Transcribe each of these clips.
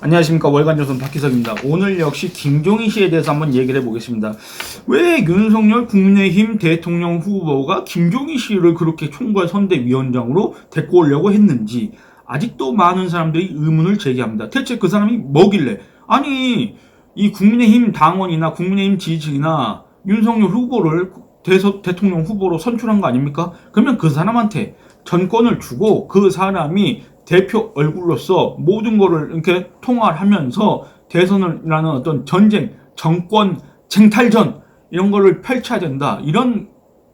안녕하십니까. 월간조선 박희석입니다. 오늘 역시 김종인 씨에 대해서 한번 얘기를 해보겠습니다. 왜 윤석열 국민의힘 대통령 후보가 김종인 씨를 그렇게 총괄선대위원장으로 데리고 오려고 했는지 아직도 많은 사람들이 의문을 제기합니다. 대체 그 사람이 뭐길래, 아니 이 국민의힘 당원이나 국민의힘 지지층이나 윤석열 후보를 대통령 후보로 선출한 거 아닙니까? 그러면 그 사람한테 전권을 주고 그 사람이 대표 얼굴로서 모든 거를 이렇게 통화를 하면서 대선이라는 어떤 전쟁, 정권, 쟁탈전 이런 거를 펼쳐야 된다. 이런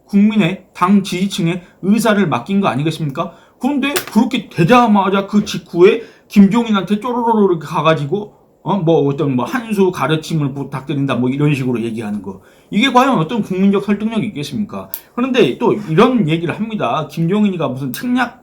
국민의 당 지지층의 의사를 맡긴 거 아니겠습니까? 그런데 그렇게 되자마자 그 직후에 김종인한테 쪼로로로 이렇게 가가지고 어떤 한 수 가르침을 부탁드린다 이런 식으로 얘기하는 거, 이게 과연 어떤 국민적 설득력이 있겠습니까? 그런데 또 이런 얘기를 합니다. 김종인이가 무슨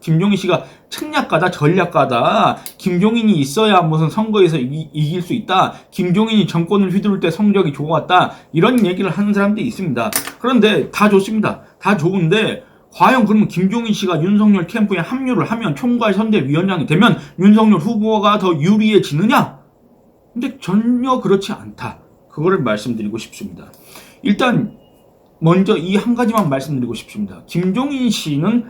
김종인 씨가 책략가다, 전략가다, 김종인이 있어야 무슨 선거에서 이길 수 있다, 김종인이 정권을 휘두를 때 성적이 좋았다, 이런 얘기를 하는 사람들이 있습니다. 그런데 다 좋습니다. 다 좋은데 과연 그러면 김종인 씨가 윤석열 캠프에 합류를 하면 총괄선대위원장이 되면 윤석열 후보가 더 유리해지느냐? 근데 전혀 그렇지 않다. 그거를 말씀드리고 싶습니다. 일단 먼저 이 한 가지만 말씀드리고 싶습니다. 김종인 씨는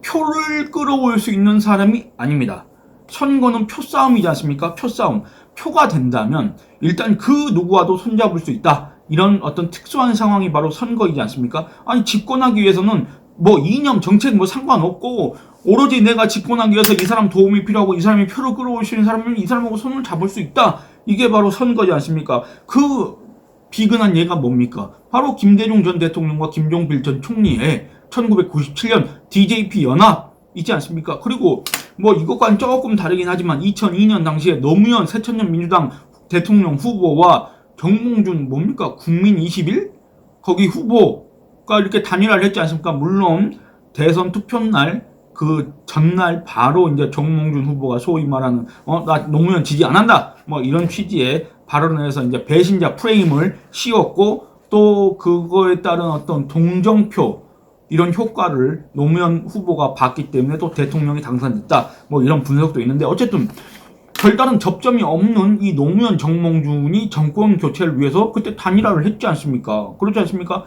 표를 끌어올 수 있는 사람이 아닙니다. 선거는 표싸움이지 않습니까? 표싸움. 표가 된다면 일단 그 누구와도 손잡을 수 있다. 이런 어떤 특수한 상황이 바로 선거이지 않습니까? 아니, 집권하기 위해서는 이념, 정책 상관없고 오로지 내가 집권하기 위해서 이 사람 도움이 필요하고 이 사람이 표를 끌어올 수 있는 사람이면 이 사람하고 손을 잡을 수 있다. 이게 바로 선거지 않습니까? 그 비근한 예가 뭡니까? 바로 김대중 전 대통령과 김종필 전 총리의 1997년 DJP 연합 있지 않습니까? 그리고 이것과는 조금 다르긴 하지만 2002년 당시에 노무현 새천년 민주당 대통령 후보와 정몽준 국민 21? 거기 후보가 이렇게 단일화를 했지 않습니까? 물론 대선 투표날 그 전날 바로 이제 정몽준 후보가 소위 말하는 나 노무현 지지 안 한다 이런 취지의 발언을 해서 이제 배신자 프레임을 씌웠고, 또 그거에 따른 어떤 동정표 이런 효과를 노무현 후보가 봤기 때문에 또 대통령이 당선됐다 이런 분석도 있는데, 어쨌든 별다른 접점이 없는 이 노무현 정몽준이 정권 교체를 위해서 그때 단일화를 했지 않습니까? 그렇지 않습니까?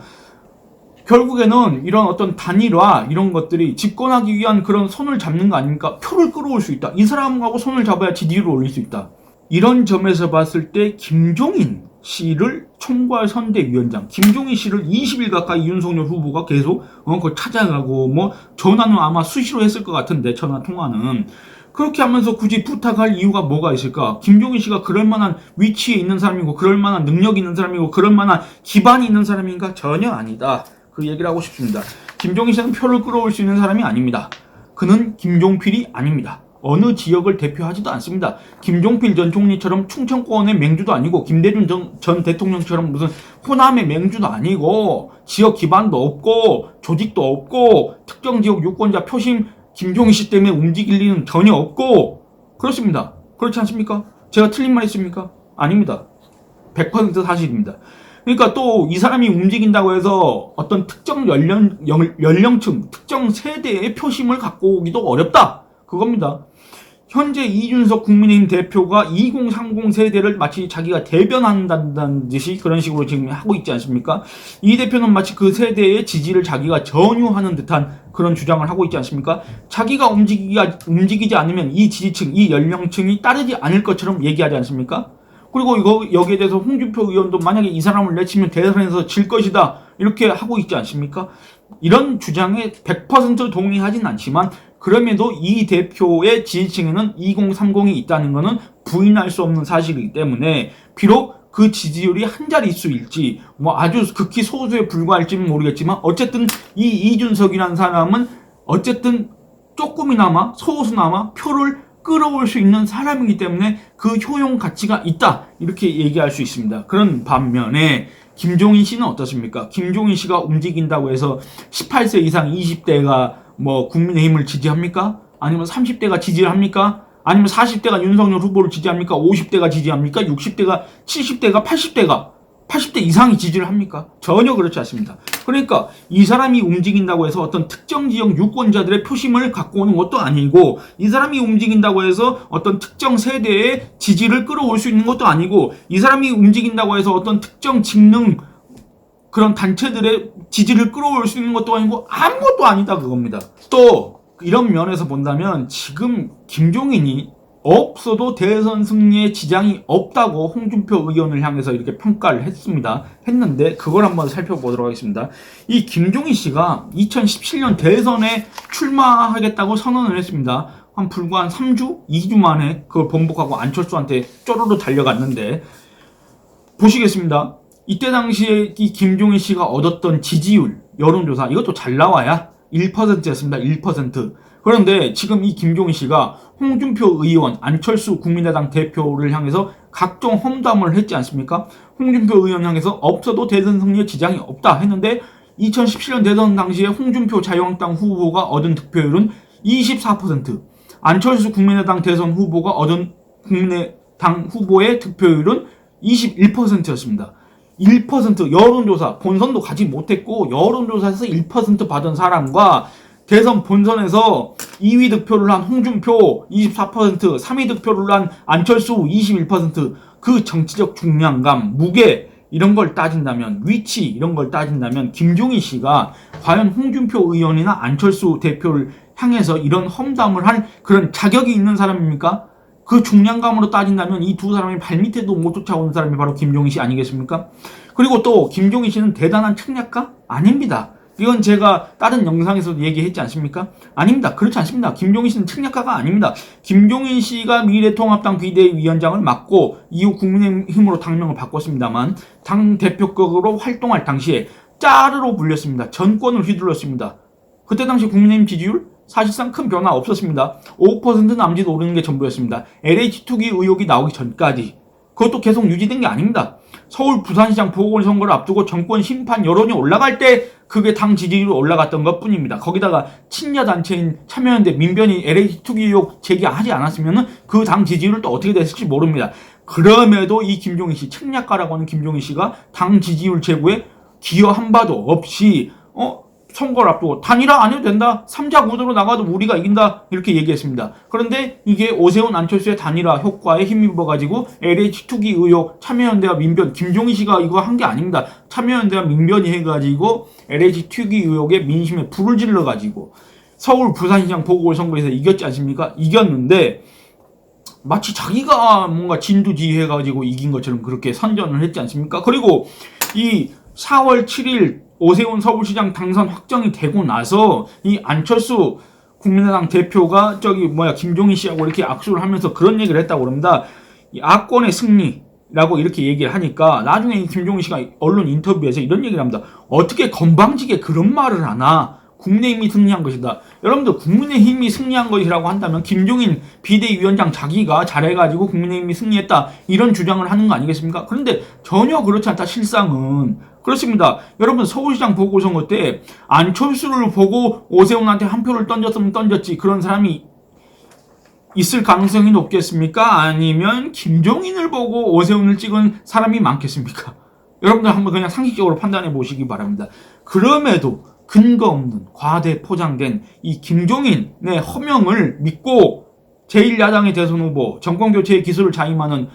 결국에는 이런 어떤 단일화 이런 것들이 집권하기 위한 그런 손을 잡는 거 아닙니까? 표를 끌어올 수 있다. 이 사람하고 손을 잡아야 지지율을 올릴 수 있다. 이런 점에서 봤을 때 김종인 씨를 총괄선대위원장, 김종인 씨를 20일 가까이 윤석열 후보가 계속 그걸 찾아가고 전화는 아마 수시로 했을 것 같은데, 전화 통화는 그렇게 하면서 굳이 부탁할 이유가 뭐가 있을까? 김종인 씨가 그럴 만한 위치에 있는 사람이고 그럴 만한 능력이 있는 사람이고 그럴 만한 기반이 있는 사람인가? 전혀 아니다. 그 얘기를 하고 싶습니다. 김종인 씨는 표를 끌어올 수 있는 사람이 아닙니다. 그는 김종필이 아닙니다. 어느 지역을 대표하지도 않습니다. 김종필 전 총리처럼 충청권의 맹주도 아니고 김대중 전 대통령처럼 무슨 호남의 맹주도 아니고 지역 기반도 없고 조직도 없고 특정 지역 유권자 표심 김종인 씨 때문에 움직일 일은 전혀 없고 그렇습니다. 그렇지 않습니까? 제가 틀린 말 있습니까? 아닙니다. 100% 사실입니다. 그러니까 또 이 사람이 움직인다고 해서 어떤 특정 연령층, 특정 세대의 표심을 갖고 오기도 어렵다. 그겁니다. 현재 이준석 국민의힘 대표가 2030 세대를 마치 자기가 대변한다는 듯이 그런 식으로 지금 하고 있지 않습니까? 이 대표는 마치 그 세대의 지지를 자기가 전유하는 듯한 그런 주장을 하고 있지 않습니까? 자기가 움직이지 않으면 이 지지층, 이 연령층이 따르지 않을 것처럼 얘기하지 않습니까? 그리고 여기에 대해서 홍준표 의원도 만약에 이 사람을 내치면 대선에서 질 것이다 이렇게 하고 있지 않습니까? 이런 주장에 100% 동의하진 않지만 그럼에도 이 대표의 지지층에는 2030이 있다는 것은 부인할 수 없는 사실이기 때문에 비록 그 지지율이 한 자릿수일지 아주 극히 소수에 불과할지는 모르겠지만 어쨌든 이 이준석이라는 사람은 어쨌든 조금이나마 소수나마 표를 끌어올 수 있는 사람이기 때문에 그 효용 가치가 있다 이렇게 얘기할 수 있습니다. 그런 반면에 김종인 씨는 어떻습니까? 김종인 씨가 움직인다고 해서 18세 이상 20대가 국민의힘을 지지합니까? 아니면 30대가 지지를 합니까? 아니면 40대가 윤석열 후보를 지지합니까? 50대가 지지합니까? 60대가, 70대가, 80대가 80대 이상이 지지를 합니까? 전혀 그렇지 않습니다. 그러니까 이 사람이 움직인다고 해서 어떤 특정 지역 유권자들의 표심을 갖고 오는 것도 아니고, 이 사람이 움직인다고 해서 어떤 특정 세대의 지지를 끌어올 수 있는 것도 아니고, 이 사람이 움직인다고 해서 어떤 특정 직능 그런 단체들의 지지를 끌어올 수 있는 것도 아니고 아무것도 아니다 그겁니다. 또 이런 면에서 본다면 지금 김종인이 없어도 대선 승리에 지장이 없다고 홍준표 의원을 향해서 이렇게 평가를 했는데 그걸 한번 살펴보도록 하겠습니다. 이 김종인 씨가 2017년 대선에 출마하겠다고 선언을 했습니다. 불과 한 3주? 2주 만에 그걸 번복하고 안철수한테 쪼르르 달려갔는데, 보시겠습니다. 이때 당시에 이 김종인 씨가 얻었던 지지율, 여론조사, 이것도 잘 나와야 1%였습니다. 1%. 그런데 지금 이 김종인 씨가 홍준표 의원, 안철수 국민의당 대표를 향해서 각종 험담을 했지 않습니까? 홍준표 의원 향해서 없어도 대선 승리에 지장이 없다 했는데 2017년 대선 당시에 홍준표 자유한국당 후보가 얻은 득표율은 24%, 안철수 국민의당 대선 후보가 얻은 국민의당 후보의 득표율은 21%였습니다. 1% 여론조사, 본선도 가지 못했고 여론조사에서 1% 받은 사람과 대선 본선에서 2위 득표를 한 홍준표 24%, 3위 득표를 한 안철수 21%, 그 정치적 중량감, 무게 이런 걸 따진다면, 위치 이런 걸 따진다면 김종인 씨가 과연 홍준표 의원이나 안철수 대표를 향해서 이런 험담을 할 그런 자격이 있는 사람입니까? 그 중량감으로 따진다면 이 두 사람이 발밑에도 못 쫓아오는 사람이 바로 김종인 씨 아니겠습니까? 그리고 또 김종인 씨는 대단한 책략가? 아닙니다. 이건 제가 다른 영상에서도 얘기했지 않습니까? 아닙니다. 그렇지 않습니다. 김종인 씨는 책략가가 아닙니다. 김종인 씨가 미래통합당 비대위원장을 맡고 이후 국민의힘으로 당명을 바꿨습니다만, 당대표격으로 활동할 당시에 짜르로 불렸습니다. 전권을 휘둘렀습니다. 그때 당시 국민의힘 지지율 사실상 큰 변화 없었습니다. 5% 남짓 오르는 게 전부였습니다. LH 투기 의혹이 나오기 전까지. 그것도 계속 유지된 게 아닙니다. 서울 부산시장 보궐선거를 앞두고 정권 심판 여론이 올라갈 때 그게 당 지지율이 올라갔던 것 뿐입니다. 거기다가 친여 단체인 참여연대 민변이 LH 투기 의혹 제기하지 않았으면 그 당 지지율은 또 어떻게 됐을지 모릅니다. 그럼에도 이 김종인 씨, 책략가라고 하는 김종인 씨가 당 지지율 제고에 기여한 바도 없이 선거를 앞두고 단일화 안 해도 된다, 3자 구도로 나가도 우리가 이긴다 이렇게 얘기했습니다. 그런데 이게 오세훈 안철수의 단일화 효과에 힘입어가지고 LH 투기 의혹, 참여연대와 민변, 김종인 씨가 이거 한 게 아닙니다. 참여연대와 민변이 해가지고 LH 투기 의혹에 민심에 불을 질러가지고 서울 부산시장 보궐선거에서 이겼지 않습니까? 이겼는데 마치 자기가 뭔가 진두지휘해가지고 이긴 것처럼 그렇게 선전을 했지 않습니까? 그리고 이 4월 7일 오세훈 서울시장 당선 확정이 되고 나서 이 안철수 국민의당 대표가 김종인 씨하고 이렇게 악수를 하면서 그런 얘기를 했다고 그럽니다. 이 악권의 승리라고 이렇게 얘기를 하니까 나중에 이 김종인 씨가 언론 인터뷰에서 이런 얘기를 합니다. 어떻게 건방지게 그런 말을 하나? 국민의힘이 승리한 것이다. 여러분들, 국민의힘이 승리한 것이라고 한다면 김종인 비대위원장 자기가 잘해가지고 국민의힘이 승리했다 이런 주장을 하는 거 아니겠습니까? 그런데 전혀 그렇지 않다. 실상은 그렇습니다. 여러분, 서울시장 보궐선거 때 안철수를 보고 오세훈한테 한 표를 던졌으면 던졌지 그런 사람이 있을 가능성이 높겠습니까? 아니면 김종인을 보고 오세훈을 찍은 사람이 많겠습니까? 여러분들 한번 그냥 상식적으로 판단해 보시기 바랍니다. 그럼에도 근거 없는 과대 포장된 이 김종인의 허명을 믿고 제1야당의 대선 후보, 정권교체의 기술을 자임하는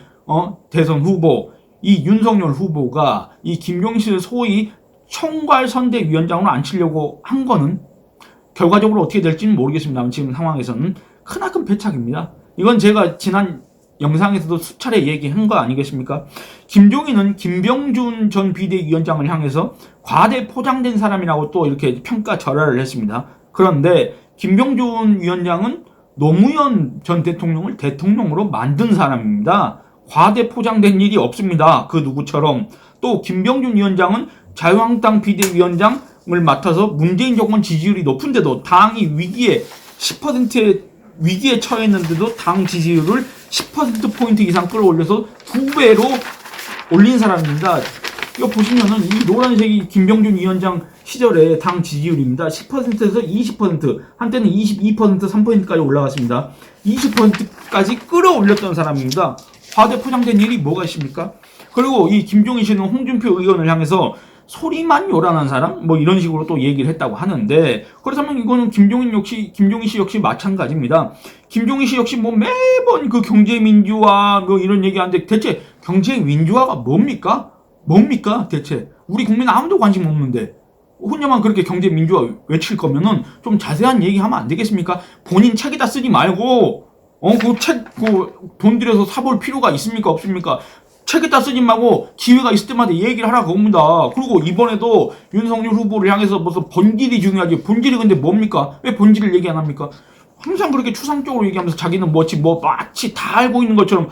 대선 후보, 이 윤석열 후보가 이 김종인 씨를 소위 총괄선대위원장으로 앉히려고 한 거는 결과적으로 어떻게 될지는 모르겠습니다만 지금 상황에서는 크나큰 패착입니다. 이건 제가 지난 영상에서도 수차례 얘기한 거 아니겠습니까? 김종인은 김병준 전 비대위원장을 향해서 과대 포장된 사람이라고 또 이렇게 평가절하를 했습니다. 그런데 김병준 위원장은 노무현 전 대통령을 대통령으로 만든 사람입니다. 과대 포장된 일이 없습니다. 그 누구처럼. 또 김병준 위원장은 자유한국당 비대위원장을 맡아서 문재인 정권 지지율이 높은데도 당이 위기에 10%의 위기에 처했는데도 당 지지율을 10%포인트 이상 끌어올려서 2배로 올린 사람입니다. 이거 보시면은 이 노란색이 김병준 위원장 시절의 당 지지율입니다. 10%에서 20%, 한때는 22%, 3%까지 올라갔습니다. 20%까지 끌어올렸던 사람입니다. 과대 포장된 일이 뭐가 있습니까? 그리고 이 김종인 씨는 홍준표 의원을 향해서 소리만 요란한 사람? 뭐 이런 식으로 또 얘기를 했다고 하는데, 그렇다면 이거는 김종인 씨 역시 마찬가지입니다. 김종인 씨 역시 뭐 매번 그 경제민주화 뭐 이런 얘기하는데 대체 경제민주화가 뭡니까? 뭡니까? 대체. 우리 국민 아무도 관심 없는데. 혼자만 그렇게 경제민주화 외칠 거면은 좀 자세한 얘기하면 안 되겠습니까? 본인 책에다 쓰지 말고, 돈 들여서 사볼 필요가 있습니까? 없습니까? 책에다 쓰지 말고 기회가 있을 때마다 얘기를 하라고 합니다. 그리고 이번에도 윤석열 후보를 향해서 무슨 본질이 중요하지. 본질이 근데 뭡니까? 왜 본질을 얘기 안 합니까? 항상 그렇게 추상적으로 얘기하면서 자기는 마치 다 알고 있는 것처럼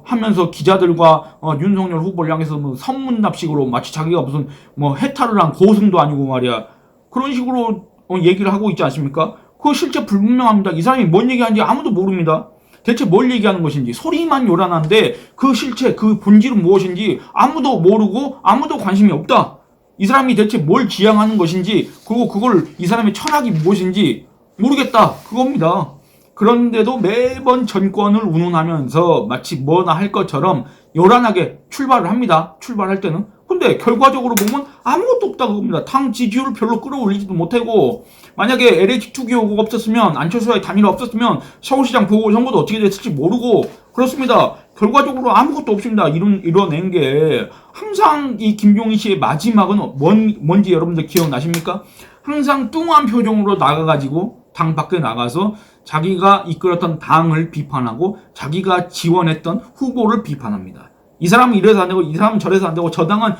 하면서 기자들과 윤석열 후보를 향해서 선문답식으로 마치 자기가 무슨 해탈을 한 고승도 아니고 말이야. 그런 식으로 얘기를 하고 있지 않습니까? 그거 실제 불분명합니다. 이 사람이 뭔 얘기하는지 아무도 모릅니다. 대체 뭘 얘기하는 것인지 소리만 요란한데 그 실체, 그 본질은 무엇인지 아무도 모르고 아무도 관심이 없다. 이 사람이 대체 뭘 지향하는 것인지, 그리고 그걸 이 사람의 철학이 무엇인지 모르겠다. 그겁니다. 그런데도 매번 정권을 운운하면서 마치 뭐나 할 것처럼 요란하게 출발을 합니다. 출발할 때는. 근데 결과적으로 보면 아무것도 없다고 봅니다. 당 지지율을 별로 끌어올리지도 못하고, 만약에 LH 투기호가 없었으면, 안철수와의 단일화 없었으면 서울시장 보궐선거도 어떻게 됐을지 모르고 그렇습니다. 결과적으로 아무것도 없습니다. 이뤄낸 게. 항상 이 김종인 씨의 마지막은 뭔지 여러분들 기억나십니까? 항상 뚱한 표정으로 나가가지고 당 밖에 나가서 자기가 이끌었던 당을 비판하고 자기가 지원했던 후보를 비판합니다. 이 사람은 이래서 안 되고 이 사람은 저래서 안 되고 저 당은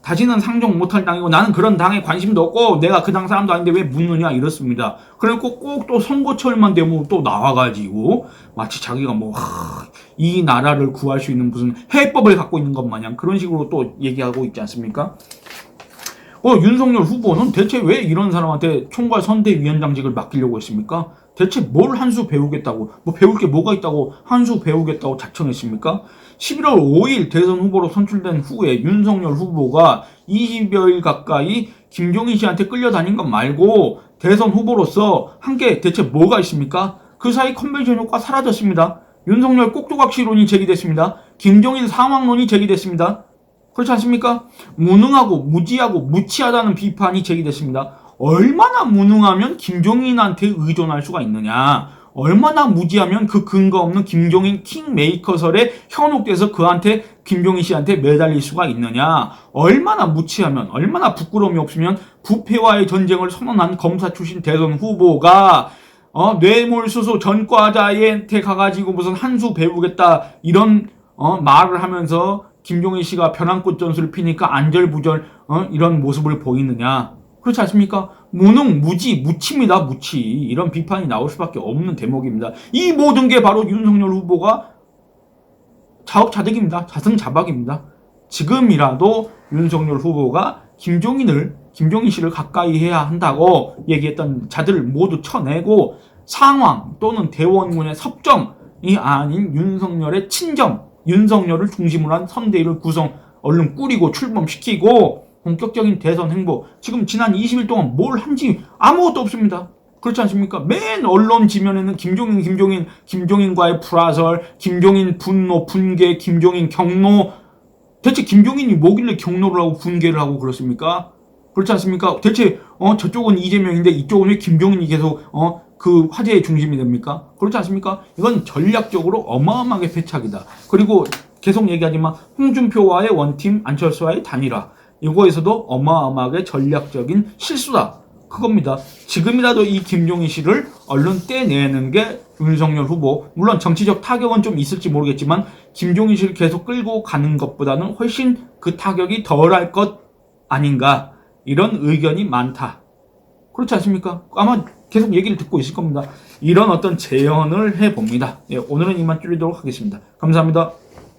다시는 상정 못할 당이고 나는 그런 당에 관심도 없고 내가 그 당 사람도 아닌데 왜 묻느냐 이렇습니다. 그리고 꼭 또 선거철만 되면 또 나와가지고 마치 자기가 이 나라를 구할 수 있는 무슨 해법을 갖고 있는 것 마냥 그런 식으로 또 얘기하고 있지 않습니까? 윤석열 후보는 대체 왜 이런 사람한테 총괄 선대위원장직을 맡기려고 했습니까? 대체 뭘 한 수 배우겠다고, 배울 게 뭐가 있다고 한 수 배우겠다고 작정했습니까? 11월 5일 대선 후보로 선출된 후에 윤석열 후보가 20여일 가까이 김종인 씨한테 끌려다닌 것 말고 대선 후보로서 한 게 대체 뭐가 있습니까? 그 사이 컨벤션 효과 사라졌습니다. 윤석열 꼭두각시론이 제기됐습니다. 김종인 상황론이 제기됐습니다. 그렇지 않습니까? 무능하고 무지하고 무치하다는 비판이 제기됐습니다. 얼마나 무능하면 김종인한테 의존할 수가 있느냐? 얼마나 무지하면 그 근거 없는 김종인 킹메이커설에 현혹돼서 김종인 씨한테 매달릴 수가 있느냐? 얼마나 무치하면, 얼마나 부끄러움이 없으면 부패와의 전쟁을 선언한 검사 출신 대선 후보가 뇌물수수 전과자한테 가가지고 무슨 한 수 배우겠다 이런 말을 하면서 김종인 씨가 벼랑끝 전술을 피니까 안절부절 이런 모습을 보이느냐. 그렇지 않습니까? 무능, 무지, 무치입니다. 무치. 이런 비판이 나올 수밖에 없는 대목입니다. 이 모든 게 바로 윤석열 후보가 자업자득입니다. 자승자박입니다. 지금이라도 윤석열 후보가 김종인 씨를 가까이 해야 한다고 얘기했던 자들을 모두 쳐내고 상황 또는 대원군의 섭정이 아닌 윤석열의 친정, 윤석열을 중심으로 한 선대위를 얼른 꾸리고 출범시키고 본격적인 대선 행보. 지금 지난 20일 동안 뭘 한지 아무것도 없습니다. 그렇지 않습니까? 맨 언론 지면에는 김종인과의 불화설, 김종인 분노, 분개, 김종인 경로. 대체 김종인이 뭐길래 경로를 하고 분개를 하고 그렇습니까? 그렇지 않습니까? 대체 저쪽은 이재명인데 이쪽은 왜 김종인이 계속 그 화제의 중심이 됩니까? 그렇지 않습니까? 이건 전략적으로 어마어마하게 패착이다. 그리고 계속 얘기하지만 홍준표와의 원팀, 안철수와의 단일화. 이거에서도 어마어마하게 전략적인 실수다. 그겁니다. 지금이라도 이 김종인 씨를 얼른 떼내는 게 윤석열 후보. 물론 정치적 타격은 좀 있을지 모르겠지만 김종인 씨를 계속 끌고 가는 것보다는 훨씬 그 타격이 덜할 것 아닌가. 이런 의견이 많다. 그렇지 않습니까? 아마 계속 얘기를 듣고 있을 겁니다. 이런 어떤 제언을 해봅니다. 오늘은 이만 줄이도록 하겠습니다. 감사합니다.